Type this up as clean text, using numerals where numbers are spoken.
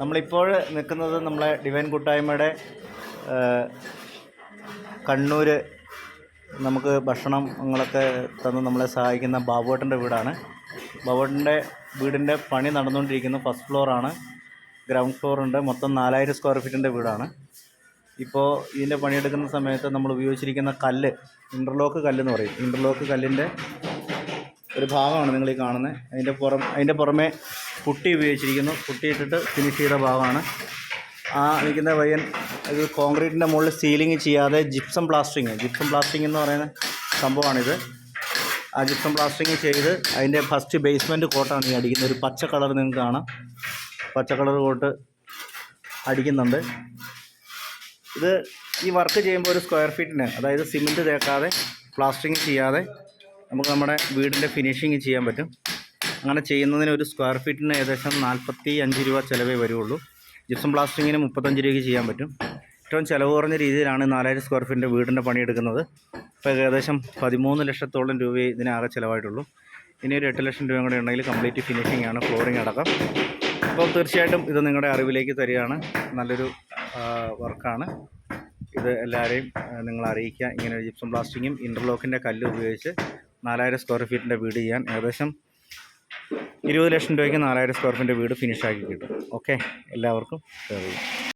നമ്മളിപ്പോൾ നിൽക്കുന്നത് നമ്മളെ ഡിവൈൻ കൂട്ടായ്മയുടെ കണ്ണൂർ നമുക്ക് ഭക്ഷണങ്ങളൊക്കെ തന്ന് നമ്മളെ സഹായിക്കുന്ന ബാബുവേട്ടൻ്റെ വീടാണ്. ബാബുവേട്ടൻ്റെ വീടിൻ്റെ പണി നടന്നുകൊണ്ടിരിക്കുന്നു. ഫസ്റ്റ് ഫ്ലോറാണ്, ഗ്രൗണ്ട് ഫ്ലോറുണ്ട്. മൊത്തം 4000 സ്ക്വയർ ഫീറ്റിൻ്റെ വീടാണ്. ഇപ്പോൾ ഇതിൻ്റെ പണിയെടുക്കുന്ന സമയത്ത് നമ്മൾ ഉപയോഗിച്ചിരിക്കുന്ന കല്ല് ഇൻ്റർലോക്ക് കല്ലെന്ന് പറയും. ഇൻ്റർലോക്ക് കല്ലിൻ്റെ ഒരു ഭാഗമാണ് നിങ്ങൾ ഈ കാണുന്നത്. അതിൻ്റെ പുറമെ പുട്ടി ഉപയോഗിച്ചിരിക്കുന്നു. പുട്ടി ഇട്ടിട്ട് ഫിനിഷ് ചെയ്ത ഭാഗമാണ്. ആ നിൽക്കുന്ന പയ്യൻ ഇത് കോൺക്രീറ്റിൻ്റെ മുകളിൽ സീലിംഗ് ചെയ്യാതെ ജിപ്സം പ്ലാസ്റ്ററിങ് എന്ന് പറയുന്ന സംഭവമാണിത്. ആ ജിപ്സം പ്ലാസ്റ്ററിങ് ചെയ്ത് അതിൻ്റെ ഫസ്റ്റ് ബേസ്മെൻറ്റ് കോട്ടാണ് ഈ അടിക്കുന്നത്. ഒരു പച്ച കളർ നിങ്ങൾക്ക് കാണാം, പച്ച കളർ കോട്ട് അടിക്കുന്നുണ്ട്. ഇത് ഈ വർക്ക് ചെയ്യുമ്പോൾ ഒരു സ്ക്വയർ ഫീറ്റിന്, അതായത് സിമൻറ്റ് തേക്കാതെ പ്ലാസ്റ്ററിങ് ചെയ്യാതെ നമുക്ക് നമ്മുടെ വീടിൻ്റെ ഫിനിഷിങ് ചെയ്യാൻ പറ്റും. അങ്ങനെ ചെയ്യുന്നതിന് ഒരു സ്ക്വയർ ഫീറ്റിന് ഏകദേശം 45 രൂപ ചിലവേ വരുള്ളൂ. ജിപ്സം പ്ലാസ്റ്ററിങ്ങിന് 35 രൂപയ്ക്ക് ചെയ്യാൻ പറ്റും. ഏറ്റവും ചിലവ് കുറഞ്ഞ രീതിയിലാണ് 4000 സ്ക്വയർ ഫീറ്റിൻ്റെ വീടിൻ്റെ പണിയെടുക്കുന്നത്. ഇപ്പോൾ ഏകദേശം 13 ലക്ഷത്തോളം രൂപയെ ഇതിനാകെ ചിലവായിട്ടുള്ളൂ. ഇനി ഒരു 8 ലക്ഷം രൂപ കൂടെ ഉണ്ടെങ്കിൽ കംപ്ലീറ്റ് ഫിനിഷിംഗ് ആണ്, ഫ്ലോറിംഗ് അടക്കം. അപ്പോൾ തീർച്ചയായിട്ടും ഇത് നിങ്ങളുടെ അറിവിലേക്ക് തരികയാണ്. നല്ലൊരു വർക്കാണ് ഇത്. എല്ലാവരെയും നിങ്ങൾ അറിയിക്കുക. ഇങ്ങനെ ഒരു ജിപ്സം പ്ലാസ്റ്ററിങ്ങും ഇൻ്റർലോക്കിൻ്റെ കല്ല് ഉപയോഗിച്ച് 4000 സ്ക്വയർ ഫീറ്റിൻ്റെ വീട് ചെയ്യാൻ ഏകദേശം 20 ലക്ഷം രൂപയ്ക്ക് 4000 സ്ക്വയർ ഫീറ്റിൻ്റെ വീട് ഫിനിഷാക്കി കിട്ടും. ഓക്കെ, എല്ലാവർക്കും ഷെയർ ചെയ്യും.